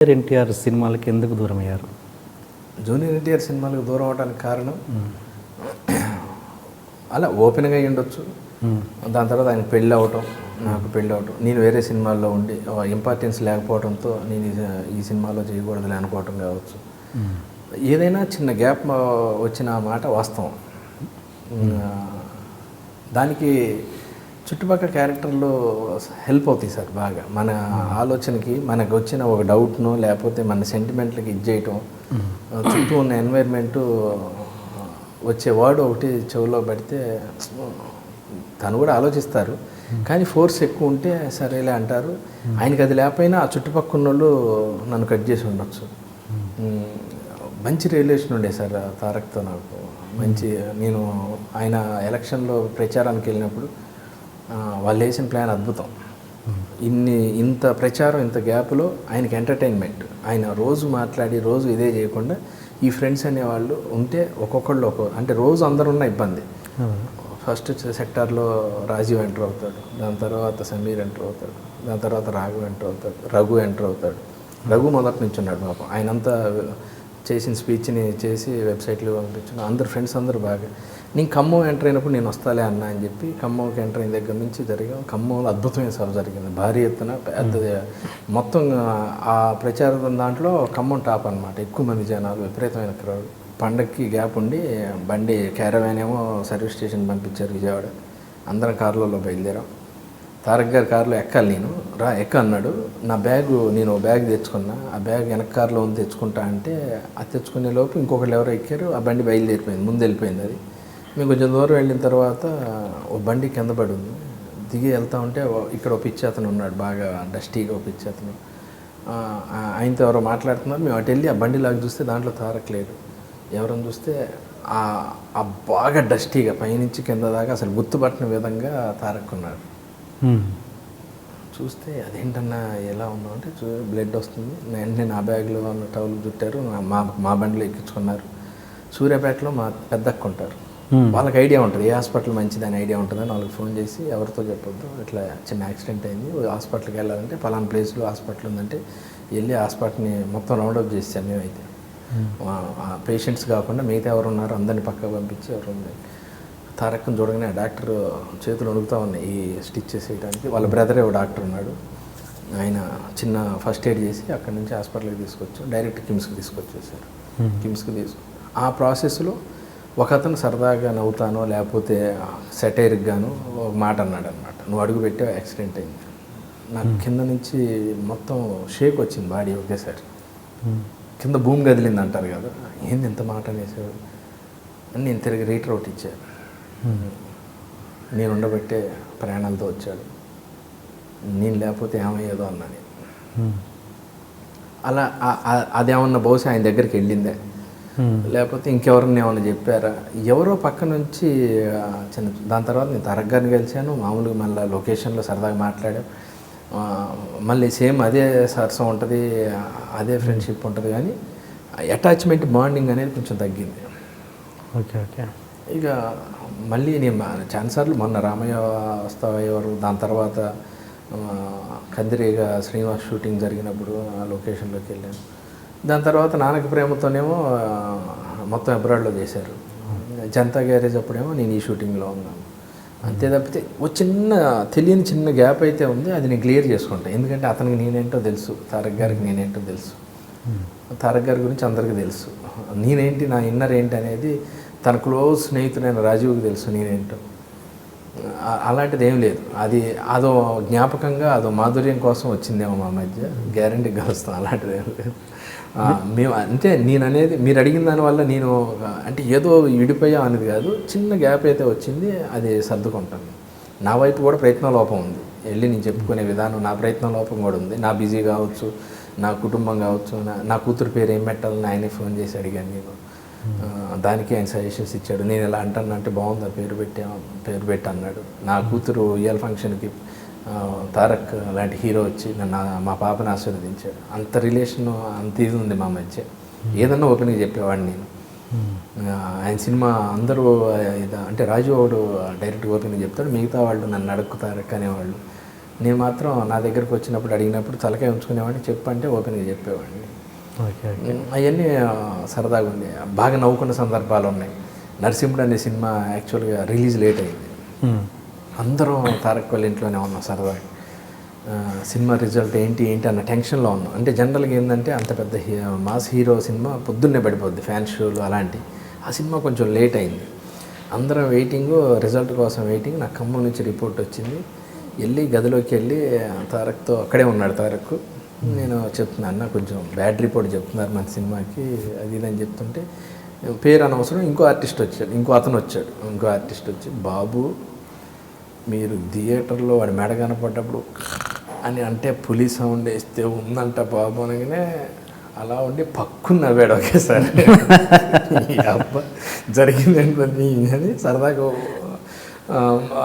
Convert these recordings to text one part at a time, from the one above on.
Junior NTR సినిమాలకి ఎందుకు దూరం అయ్యారు? జూనియర్ ఎన్టీఆర్ సినిమాలకు దూరం అవడానికి కారణం అలా ఓపెన్గా అయ్యి ఉండొచ్చు. దాని తర్వాత ఆయన పెళ్ళి అవటం, నాకు పెళ్ళి అవటం, నేను వేరే సినిమాల్లో ఉండి ఇంపార్టెన్స్ లేకపోవడంతో నేను ఈ సినిమాలో చేయకూడదులే అనుకోవటం కావచ్చు. ఏదైనా చిన్న గ్యాప్ వచ్చిన మాట వాస్తవం. దానికి చుట్టుపక్కల క్యారెక్టర్లు హెల్ప్ అవుతాయి సార్ బాగా. మన ఆలోచనకి మనకు వచ్చిన ఒక డౌట్ను లేకపోతే మన సెంటిమెంట్లకి ఇది చేయటం, చుట్టూ ఉన్న ఎన్వైర్న్మెంటు వచ్చే వర్డ్ ఒకటి చెవిలో పడితే తను కూడా ఆలోచిస్తారు, కానీ ఫోర్స్ ఎక్కువ ఉంటే సరేలే అంటారు. ఆయనకి అది లేకపోయినా ఆ చుట్టుపక్కల వాళ్ళు నన్ను కట్ చేసి ఉండొచ్చు. మంచి రిలేషన్ ఉండే సార్ తారక్తో నాకు. నేను ఆయన ఎలక్షన్లో ప్రచారానికి వెళ్ళినప్పుడు వాళ్ళు వేసిన ప్లాన్ అద్భుతం. ఇంత ప్రచారం, ఇంత గ్యాప్లో ఆయనకి ఎంటర్టైన్మెంట్. ఆయన రోజు మాట్లాడి రోజు ఇదే చేయకుండా ఈ ఫ్రెండ్స్ అనేవాళ్ళు ఉంటే ఒక్కొక్కళ్ళు అంటే రోజు అందరున్న ఇబ్బంది. ఫస్ట్ సెక్టార్లో రాజీవ్ ఎంటర్ అవుతాడు, దాని తర్వాత సమీర్ ఎంటర్ అవుతాడు, దాని తర్వాత రఘు ఎంటర్ అవుతాడు. రఘు మొదటి నుంచి ఉన్నాడు పాపం. ఆయనంతా చేసిన స్పీచ్ని చేసి వెబ్సైట్లో పంపించాను. అందరు ఫ్రెండ్స్ అందరూ బాగా. నేను ఖమ్మం ఎంటర్ అయినప్పుడు నేను వస్తాలే అన్నా అని చెప్పి ఖమ్మంకి ఎంటర్ అయిన దగ్గర నుంచి జరిగాం. ఖమ్మంలో అద్భుతమైన సభ జరిగింది, భారీ ఎత్తున పెద్దది. మొత్తం ఆ ప్రచారం దాంట్లో ఖమ్మం టాప్ అనమాట. ఎక్కువ మంది జనాలు, విపరీతమైన క్రౌడ్. పండగకి గ్యాప్ ఉండి బండి క్యారవాన్ ఏమో సర్వీస్ స్టేషన్ పంపించారు విజయవాడ. అందరం కార్లలో బయలుదేరాం. తారక్ గారి కారులో ఎక్కాలి, నేను ఎక్క అన్నాడు. నా నేను బ్యాగ్ తెచ్చుకున్నా, ఆ బ్యాగ్ వెనక కారులో ఉంది తెచ్చుకుంటా అంటే అది తెచ్చుకునే లోపు ఇంకొకళ్ళు ఎవరో ఎక్కారు. ఆ బండి బయలుదేరిపోయింది, ముందు వెళ్ళిపోయింది. అది మేము కొంచెం దూరం వెళ్ళిన తర్వాత ఓ బండి కింద పడి ఉంది. దిగి వెళ్తూ ఉంటే ఇక్కడ ఒక పిచ్చి అతను ఉన్నాడు, బాగా డస్టీగా ఒక పిచ్చి అతను. ఆయనతో ఎవరో మాట్లాడుతున్నారు. మేము అటు వెళ్ళి ఆ బండి లాగా చూస్తే దాంట్లో తారక్ లేడు. ఎవరని చూస్తే ఆ బాగా డస్టీగా పైనుంచి కింద దాకా అసలు గుర్తుపట్టిన విధంగా తారక్ ఉన్నాడు. చూస్తే అదేంటన్నా ఎలా ఉన్నావు అంటే బ్లడ్ వస్తుంది. వెంటనే నా బ్యాగ్లో ఉన్న టవల్ చుట్టారు, మా బండిలో ఎక్కించుకున్నారు. సూర్యాపేటలో మా పెద్దక్క ఉంటారు, వాళ్ళకి ఐడియా ఉంటుంది ఏ హాస్పిటల్ మంచిదని ఐడియా ఉంటుందని వాళ్ళకి ఫోన్ చేసి ఎవరితో చెప్పొద్దు, ఇట్లా చిన్న యాక్సిడెంట్ అయింది, హాస్పిటల్కి వెళ్ళాలంటే పలానా ప్లేస్లో హాస్పిటల్ ఉందంటే వెళ్ళి హాస్పిటల్ని మొత్తం రౌండప్ చేసాం. మేమైతే పేషెంట్స్ కాకుండా మిగతా ఎవరు ఉన్నారో అందరినీ పక్కకు పంపించి ఎవరు ఉంది. తారక్ని చూడగానే ఆ డాక్టర్ చేతులు వణుకుతూ ఉన్నాయి ఈ స్టిచ్చెస్ వేయడానికి. వాళ్ళ బ్రదరే ఒక డాక్టర్ ఉన్నాడు, ఆయన చిన్న ఫస్ట్ ఎయిడ్ చేసి అక్కడి నుంచి హాస్పిటల్కి తీసుకొచ్చాం. డైరెక్ట్ కిమ్స్కి తీసుకొచ్చేసారు. ఆ ప్రాసెస్లో ఒక అతను సరదాగా నవ్వుతానో లేకపోతే సెటైర్కి గాను ఒక మాట అన్నాడు అనమాట, నువ్వు అడుగు పెట్టే యాక్సిడెంట్ అయింది. నాకు కింద నుంచి మొత్తం షేక్ వచ్చింది బాడీ ఒకేసారి. కింద భూమి కదిలింది అంటారు కదా, ఏంది ఎంత మాట అనేసాడు అని నేను తిరిగి రీటర్ అవుట్ ఇచ్చాను. నేను ఉండబట్టే ప్రయాణాలతో వచ్చాడు, నేను లేకపోతే ఏమయ్యేదో అన్నా నేను. అలా అదేమన్నా బహుశా ఆయన దగ్గరికి వెళ్ళిందే, లేకపోతే ఇంకెవరిని ఏమన్నా చెప్పారా, ఎవరో పక్క నుంచి చిన్న. దాని తర్వాత నేను తారక్ గారిని కలిశాను, మామూలుగా మళ్ళీ లొకేషన్లో సరదాగా మాట్లాడాం. మళ్ళీ సేమ్ అదే సరసం ఉంటుంది, అదే ఫ్రెండ్షిప్ ఉంటుంది, కానీ అటాచ్మెంట్ బాండింగ్ అనేది కొంచెం తగ్గింది. ఓకే. ఇక మళ్ళీ నేను చాలాసార్లు మొన్న రామయ్య వస్తావా ఎవరు, దాని తర్వాత కందిరీగా శ్రీనివాస్ షూటింగ్ జరిగినప్పుడు ఆ లొకేషన్లోకి వెళ్ళాను. దాని తర్వాత నాన్నకి ప్రేమతోనేమో మొత్తం అబ్రాడ్లో చేశారు. జనతా గ్యారేజ్ అప్పుడేమో నేను ఈ షూటింగ్లో ఉన్నాను. అంతే తప్పితే ఓ తెలియని చిన్న గ్యాప్ అయితే ఉంది, అది నేను క్లియర్ చేసుకుంటాను. ఎందుకంటే అతనికి నేనేంటో తెలుసు, తారక్ గారికి నేనేంటో తెలుసు, తారక్ గారి గురించి అందరికీ తెలుసు, నేనేంటి నా ఇన్నర్ ఏంటి అనేది తన క్లోజ్ స్నేహితుడైన రాజీవ్కి తెలుసు నేనేంటో. అలాంటిది ఏం లేదు, అదో జ్ఞాపకంగా అదో మాధుర్యం కోసం వచ్చిందేమో మా మధ్య, గ్యారంటీ కలుస్తాం. అలాంటిది ఏం లేదు. మేము అంటే నేను అనేది మీరు అడిగిన దానివల్ల నేను అంటే ఏదో విడిపోయా అనేది కాదు, చిన్న గ్యాప్ అయితే వచ్చింది, అది సర్దుకుంటాను. నా వైపు కూడా ప్రయత్న లోపం ఉంది, వెళ్ళి నేను చెప్పుకునే విధానం నా ప్రయత్న లోపం కూడా ఉంది. నా బిజీ కావచ్చు, నా కుటుంబం కావచ్చు, నా కూతురు పేరు ఏం పెట్టాలని ఆయనే ఫోన్ చేసి అడిగాను నేను. దానికి ఆయన సజెషన్స్ ఇచ్చాడు. నేను ఎలా అంటానంటే బాగుంది పేరు పెట్టి అన్నాడు. నా కూతురు ఇయర్ ఫంక్షన్కి తారక్ లాంటి హీరో వచ్చి మా పాపని ఆశీర్వదించాడు. అంత రిలేషన్, అంత ఇది ఉంది మా మధ్య. ఏదన్నా ఓపెన్గా చెప్పేవాడిని నేను. ఆయన సినిమా అందరూ అంటే రాజు వాడు డైరెక్ట్గా ఓపెన్గా చెప్తాడు, మిగతా వాళ్ళు నన్ను అడుగుతారక్ అనేవాళ్ళు. నేను మాత్రం నా దగ్గరకు వచ్చినప్పుడు అడిగినప్పుడు తలకాయ ఉంచుకునేవాడిని, చెప్పంటే ఓపెన్గా చెప్పేవాడిని. Okay okay. అవన్నీ సరదాగా ఉంది. బాగా నవ్వుకున్న సందర్భాలు ఉన్నాయి. నరసింహుడు అనే సినిమా యాక్చువల్గా రిలీజ్ లేట్ అయింది. అందరం తారక్ వాళ్ళ ఇంట్లోనే ఉన్నాం సరదాగా. సినిమా రిజల్ట్ ఏంటి అన్న టెన్షన్లో ఉన్నాం. అంటే జనరల్గా ఏంటంటే అంత పెద్ద మాస్ హీరో సినిమా పొద్దున్నే పడిపోద్ది, ఫ్యాన్ షోలు అలాంటి. ఆ సినిమా కొంచెం లేట్ అయింది. అందరం వెయిటింగ్, రిజల్ట్ కోసం వెయిటింగ్. నాకు ఖమ్మం నుంచి రిపోర్ట్ వచ్చింది. వెళ్ళి గదిలోకి వెళ్ళి తారక్తో అక్కడే ఉన్నాడు తారక్. నేను చెప్తున్నాను, అన్న కొంచెం బ్యాడ్ రిపోర్ట్ చెప్తున్నారు మన సినిమాకి, అది ఇదని చెప్తుంటే పేరు అనవసరం ఇంకో ఆర్టిస్ట్ వచ్చాడు, ఇంకో ఆర్టిస్ట్ వచ్చి, బాబు మీరు థియేటర్లో వాడి మెడ కనపడ్డప్పుడు అని అంటే పులి సౌండ్ వేస్తే ఉందంట బాబు అనగానే అలా ఉండి పక్కున్న నవ్వాడు ఒకేసారి. అబ్బా జరిగిందేంటని అని సరదాగా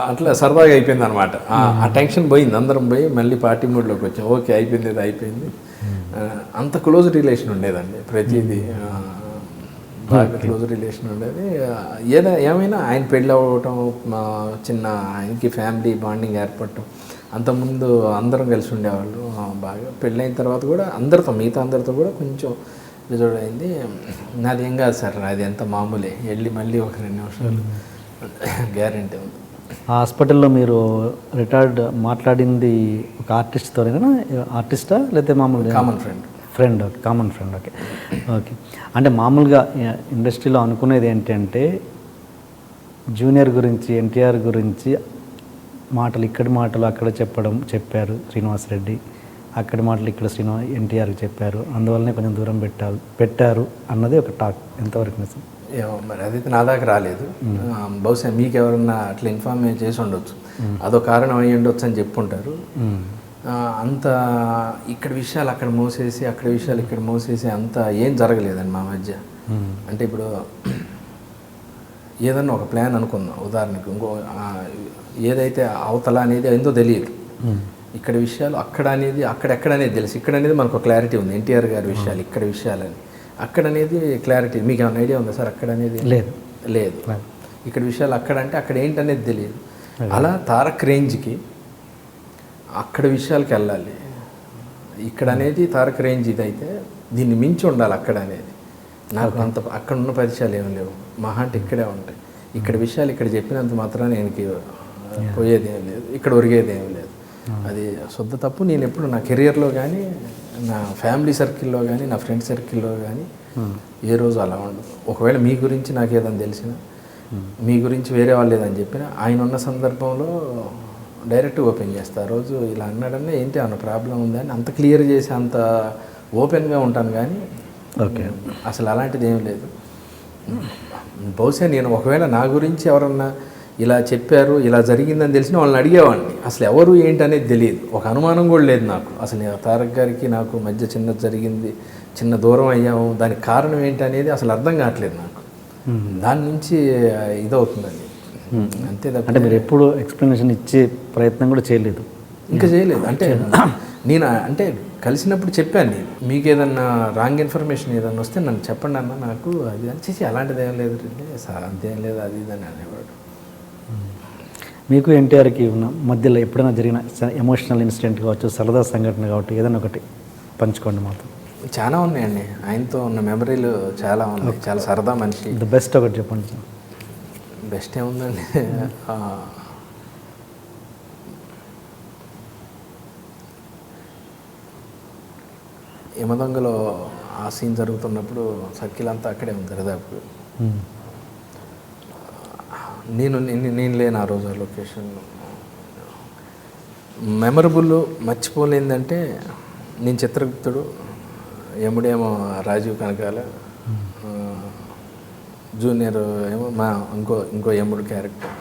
అట్లా సరదాగా అయిపోయింది అనమాట. ఆ టెన్షన్ పోయింది, అందరం పోయి మళ్ళీ పార్టీ మూడ్లోకి వచ్చాం. ఓకే అయిపోయింది, ఇది అయిపోయింది. అంత క్లోజ్ రిలేషన్ ఉండేదండి, ప్రతిదీ బాగా క్లోజ్ రిలేషన్ ఉండేది. ఏమైనా ఆయన పెళ్ళి అవ్వటం, చిన్న ఆయనకి ఫ్యామిలీ బాండింగ్ ఏర్పడటం, అంతకుముందు అందరం కలిసి ఉండేవాళ్ళు బాగా. పెళ్ళైన తర్వాత కూడా మిగతా అందరితో కూడా కొంచెం రిజర్వ్ అయింది. నాది ఏం కాదు సార్, అది ఎంత మామూలే, వెళ్ళి మళ్ళీ ఒక 2 నిమిషాలు గ్యారంటీ ఉంది. ఆ హాస్పిటల్లో మీరు రిటార్డ్ మాట్లాడింది ఒక ఆర్టిస్ట్తోనేనా? ఆర్టిస్టా లేకపోతే మామూలుగా కామన్ ఫ్రెండ్. Okay okay. అంటే మామూలుగా ఇండస్ట్రీలో అనుకునేది ఏంటంటే జూనియర్ గురించి, ఎన్టీఆర్ గురించి ఇక్కడి మాటలు అక్కడ చెప్పారు శ్రీనివాస్ రెడ్డి, అక్కడి మాటలు ఇక్కడ ఎన్టీఆర్కి చెప్పారు, అందువల్లనే కొంచెం దూరం పెట్టారు అన్నది ఒక టాక్. ఎంతవరకు నిజం? ఏమో మరి, అదైతే నా దాకా రాలేదు. బహుశా మీకు ఎవరన్నా అట్లా ఇన్ఫార్మ్ చేసి ఉండొచ్చు, అదో కారణం అయ్యి ఉండొచ్చు అని చెప్పుంటారు. అంత ఇక్కడ విషయాలు అక్కడ మోసేసి, అక్కడ విషయాలు ఇక్కడ మోసేసి అంత ఏం జరగలేదండి మా మధ్య. అంటే ఇప్పుడు ఏదన్నా ఒక ప్లాన్ అనుకుందాం, ఉదాహరణకు ఇంకో ఏదైతే అవతల అనేది ఏందో తెలియదు, ఇక్కడ విషయాలు అక్కడ అనేది అక్కడెక్కడ అనేది తెలుసు. ఇక్కడ అనేది మనకు క్లారిటీ ఉంది, ఎన్టీఆర్ గారి విషయాలు ఇక్కడ విషయాలని. అక్కడ అనేది క్లారిటీ మీకు ఏమైనా ఐడియా ఉందా సార్? అక్కడ అనేది లేదు. ఇక్కడ విషయాలు అక్కడ అంటే అక్కడ ఏంటనేది తెలియదు. అలా తారక్ రేంజ్కి అక్కడ విషయాలకి వెళ్ళాలి. ఇక్కడ అనేది తారక్ రేంజ్ ఇదైతే దీన్ని మించి ఉండాలి అక్కడ అనేది. నాకు అంత అక్కడ ఉన్న పరిచయాలు ఏమి లేవు, మహా అంటే ఇక్కడే ఉంటాయి. ఇక్కడ విషయాలు ఇక్కడ చెప్పినంత మాత్రాన నేను పోయేది ఏం లేదు, ఇక్కడ ఒరిగేది ఏం లేదు. అది శుద్ధ తప్పు. నేను ఎప్పుడు నా కెరియర్లో కానీ, నా ఫ్యామిలీ సర్కిల్లో కానీ, నా ఫ్రెండ్ సర్కిల్లో కానీ ఏ రోజు అలా ఉండదు. ఒకవేళ మీ గురించి నాకు ఏదైనా తెలిసినా, మీ గురించి వేరే వాళ్ళు ఏదని చెప్పినా, ఆయన ఉన్న సందర్భంలో డైరెక్ట్ ఓపెన్ చేస్తా. ఆ రోజు ఇలా అన్నాడన్నా ఏంటి అన్న ప్రాబ్లం ఉందని అంత క్లియర్ చేసి అంత ఓపెన్గా ఉంటాను. కానీ అసలు అలాంటిది ఏం లేదు. బహుశా నేను ఒకవేళ నా గురించి ఎవరన్నా ఇలా చెప్పారు, ఇలా జరిగిందని తెలిసిన వాళ్ళని అడిగేవాడిని. అసలు ఎవరు ఏంటి అనేది తెలియదు, ఒక అనుమానం కూడా లేదు నాకు. అసలు తారక్ గారికి నాకు మధ్య జరిగింది, చిన్న దూరం అయ్యాము, దానికి కారణం ఏంటి అనేది అసలు అర్థం కావట్లేదు నాకు. దాని నుంచి ఇదవుతుందండి అంతే. అంటే మీరు ఎప్పుడు ఎక్స్ప్లెనేషన్ ఇచ్చే ప్రయత్నం కూడా చేయలేదు? ఇంకా చేయలేదు. నేను కలిసినప్పుడు చెప్పాను, మీకు ఏదన్నా రాంగ్ ఇన్ఫర్మేషన్ ఏదన్నా వస్తే నన్ను చెప్పండి అన్న, నాకు అది అని చేసి అలాంటిది ఏం లేదు అంతేం లేదు అది ఇదని అనేవాడు. మీకు ఎన్టీఆర్కి ఉన్న మధ్యలో ఎప్పుడైనా జరిగిన ఎమోషనల్ ఇన్సిడెంట్ కావచ్చు, సరదా సంఘటన కావచ్చు, ఏదైనా ఒకటి పంచుకోండి మాతో. చాలా ఉన్నాయండి, ఆయనతో ఉన్న మెమరీలు చాలా ఉన్నాయి. చాలా సరదా మనిషి. ది బెస్ట్ ఒకటి చెప్పండి. బెస్ట్ ఏముందండి, యమదొంగలో ఆ సీన్ జరుగుతున్నప్పుడు సర్కిల్ అంతా అక్కడే ఉంది దరిదాపు. నేను లేను ఆ రోజు ఆ లొకేషన్లో. మెమరబుల్ మర్చిపోలేదంటే నేను చిత్రగుప్తుడు, యముడేమో రాజీవ్ కనకాల, జూనియర్ ఏమో మా ఇంకో యముడు క్యారెక్టర్.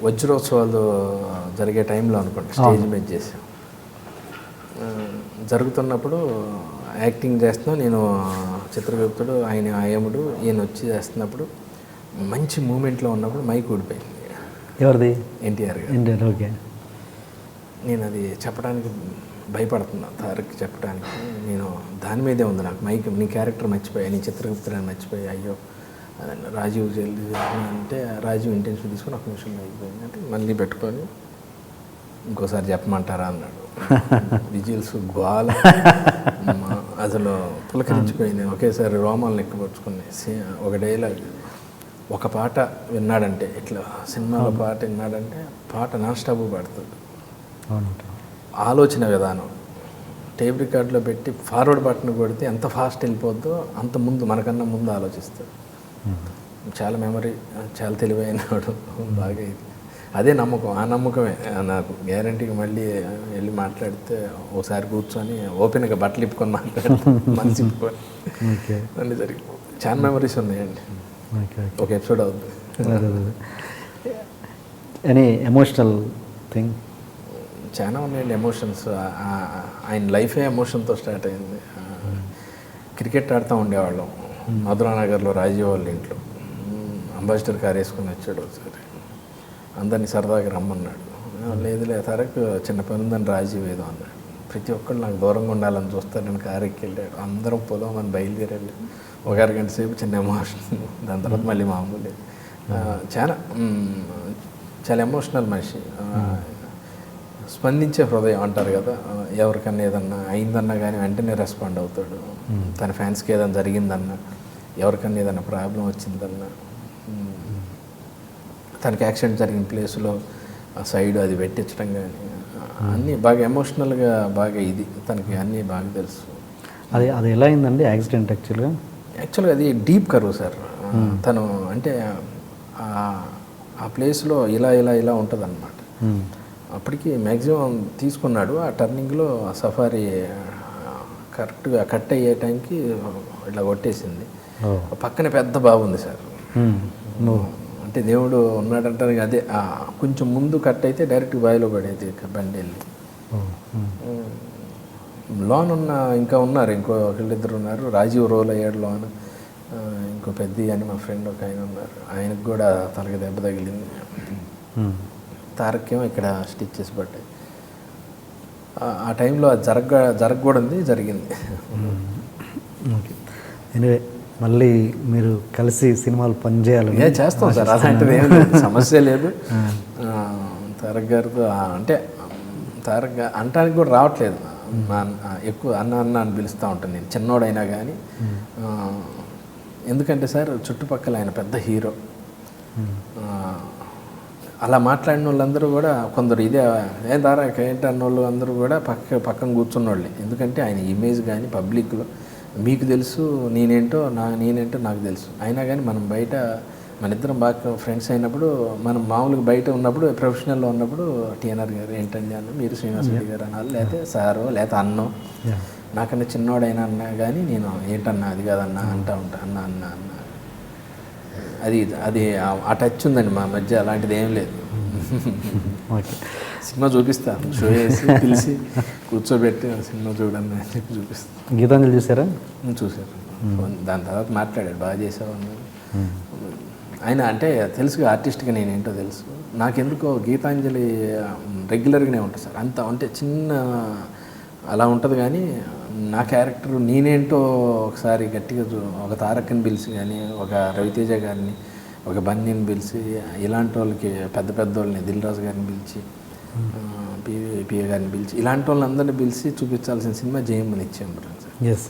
వజ్రోత్సవాలు జరిగే టైంలో అనుకోండి స్టేజ్ మీద చేసాం. జరుగుతున్నప్పుడు యాక్టింగ్ చేస్తున్నాం, నేను చిత్రగుప్తుడు, ఆయన యముడు, ఈయన వచ్చి చేస్తున్నప్పుడు మంచి మూమెంట్లో ఉన్నప్పుడు మైక్ ఊడిపోయింది. ఎవరిది? ఎన్టీఆర్ గారు. ఓకే. నేను అది చెప్పడానికి భయపడుతున్నా, తారక్ చెప్పడానికి. నేను దాని మీదే ఉంది నాకు మైక్. నీ క్యారెక్టర్ మర్చిపోయా, నీ చిత్రగుప్తుడని మర్చిపోయా, అయ్యో రాజీవ్ జల్దీ అంటే రాజీవ్ ఇంటెన్షన్ తీసుకొని ఒక నిమిషం అయిపోయింది అంటే మళ్ళీ పెట్టుకొని ఇంకోసారి చెప్పమంటారా అన్నాడు. విజిల్స్ గోల అసలు పులకరించిపోయింది. ఒకేసారి రోమాలను ఎక్కపరుచుకుని ఒక డైలాగ్, ఒక పాట విన్నాడంటే ఇట్లా సినిమాలో పాట విన్నాడంటే పాట నాన్ స్టాప్ పాడుతుంది. ఆలోచన విధానం టేప్ రికార్డులో పెట్టి ఫార్వర్డ్ బటన్ కొడితే ఎంత ఫాస్ట్ వెళ్ళిపోద్దో అంత ముందు మనకన్నా ముందు ఆలోచిస్తాడు. చాలా మెమరీ, చాలా తెలివైనవాడు. బాగా ఇది అదే నమ్మకం, ఆ నమ్మకమే నాకు గ్యారంటీగా. మళ్ళీ వెళ్ళి మాట్లాడితే ఒకసారి కూర్చొని ఓపెన్గా బట్టలు ఇప్పుకొని మాట్లాడితే మనసు ఇప్పుకొని అన్నీ జరిగిపోతుంది. చాలా మెమరీస్ ఉన్నాయండి. ఒక ఎపిసోడ్ అవుతుంది. Any emotional thing? చాలా ఉన్నాయండి ఎమోషన్స్. ఆయన లైఫే ఎమోషన్తో స్టార్ట్ అయింది. క్రికెట్ ఆడుతూ ఉండేవాళ్ళం మధురానగర్లో రాజీవ్ వాళ్ళ ఇంట్లో. అంబాసిడర్ కార్ వేసుకొని వచ్చాడు ఒకసారి, అందరినీ సరదాగా రమ్మన్నాడు. లేదులే తారక్ చిన్న పని ఉందని రాజీవ్ ఏదో అన్నాడు. ప్రతి ఒక్కళ్ళు నాకు దూరంగా ఉండాలని చూస్తారని కారు ఎక్కి వెళ్ళాడు. అందరం పొలం అని బయలుదేరాడు. ఒక అరగంట సేపు చిన్న ఎమోషన్, దాని తర్వాత మళ్ళీ మామూలు. చాలా చాలా ఎమోషనల్ మనిషి. స్పందించే హృదయం అంటారు కదా, ఎవరికన్నా ఏదన్నా అయిందన్నా కానీ వెంటనే రెస్పాండ్ అవుతాడు. తన ఫ్యాన్స్కి ఏదైనా జరిగిందన్నా, ఎవరికన్నా ఏదైనా ప్రాబ్లం వచ్చిందన్నా, తనకి యాక్సిడెంట్ జరిగిన ప్లేస్లో సైడ్ అది పెట్టించడం కానీ అన్నీ బాగా ఎమోషనల్గా బాగా ఇది తనకి అన్నీ బాగా తెలుసు. అది ఎలా అయిందండి యాక్సిడెంట్? యాక్చువల్గా అది డీప్ కర్వ్ సార్. తను అంటే ఆ ప్లేస్లో ఇలా ఇలా ఇలా ఉంటుంది అన్నమాట. అప్పటికి మ్యాక్సిమం తీసుకున్నాడు. ఆ టర్నింగ్లో సఫారీ కరెక్ట్గా కట్ అయ్యే టైంకి ఇట్లా కొట్టేసింది. పక్కనే పెద్ద బావి ఉంది సార్. అంటే దేవుడు ఉన్నాడంటారు. అదే కొంచెం ముందు కట్ అయితే డైరెక్ట్ బావిలో పడేది బండి వెళ్ళి. లోన్ ఉన్న ఇంకా ఉన్నారు, ఇంకో ఒకళ్ళిద్దరు ఉన్నారు. రాజీవ్ రోల్ అయ్యాడు లోన్. ఇంకో పెద్ద అని మా ఫ్రెండ్ ఒక ఆయన ఉన్నారు, ఆయనకు కూడా తనకి దెబ్బ తగిలింది. తారక్కేమో ఇక్కడ స్టిచ్చెస్ పడ్డాయి. ఆ టైంలో అది జరగకూడదు, జరిగింది. ఓకే, ఎనివే మళ్ళీ మీరు కలిసి సినిమాలు పనిచేయాలి. చేస్తాం సార్, అలాంటిది ఏం లేదు, సమస్య లేదు. తారక్ గారితో అంటే తారక్ గారు అంటానికి కూడా రావట్లేదు. ఎక్కువ అన్న అన్న అని పిలుస్తూ ఉంటాను నేను, చిన్నోడైనా కానీ. ఎందుకంటే సార్ చుట్టుపక్కల ఆయన పెద్ద హీరో. అలా మాట్లాడిన వాళ్ళందరూ కూడా కొందరు ఇదే ఏం తారక్ ఏంటి అన్న వాళ్ళు అందరూ కూడా పక్కన కూర్చున్న వాళ్ళే. ఎందుకంటే ఆయన ఇమేజ్ కానీ పబ్లిక్లో మీకు తెలుసు, నేనేంటో నాకు తెలుసు. అయినా కానీ మనం బయట మన ఇద్దరం బాగా ఫ్రెండ్స్ అయినప్పుడు, మనం మామూలుగా బయట ఉన్నప్పుడు ప్రొఫెషనల్లో ఉన్నప్పుడు టీఎన్ఆర్ గారు ఏంటండి అన్న, మీరు శ్రీనివాస్ రెడ్డి గారు అన్నారు, లేకపోతే సారో లేకపోతే అన్నో, నాకన్నా చిన్నోడైనా అన్నా కానీ నేను ఏంటన్నా అది కాదన్నా అంటా ఉంటా, అన్న అన్న అన్న. అది ఆ టచ్ ఉందండి మా మధ్య, అలాంటిది ఏం లేదు. సినిమా చూపిస్తాను, షో వేసి పిలిచి కూర్చోబెట్టి సినిమా చూడండి అని చెప్పి చూపిస్తాను. గీతాంజలి చూసారా? చూశారు. దాని తర్వాత మాట్లాడాడు, బాగా చేసావు అన్నారు. ఆయన అంటే తెలుసుగా ఆర్టిస్ట్గా నేనేంటో తెలుసు. నాకెందుకో గీతాంజలి రెగ్యులర్గానే ఉంటుంది సార్. అంత అంటే చిన్న అలా ఉంటుంది. కానీ నా క్యారెక్టర్ నేనేంటో ఒకసారి గట్టిగా ఒక తారక్ని పిలిచి కానీ, ఒక రవితేజ గారిని, ఒక బన్నీని పిలిచి, ఇలాంటి వాళ్ళకి పెద్ద వాళ్ళని దిల్ రాజు గారిని పిలిచి, పిఏ గారిని పిలిచి, ఇలాంటి వాళ్ళందరినీ పిలిచి చూపించాల్సిన సినిమా జయమ్మని ఇచ్చాం సార్. ఎస్.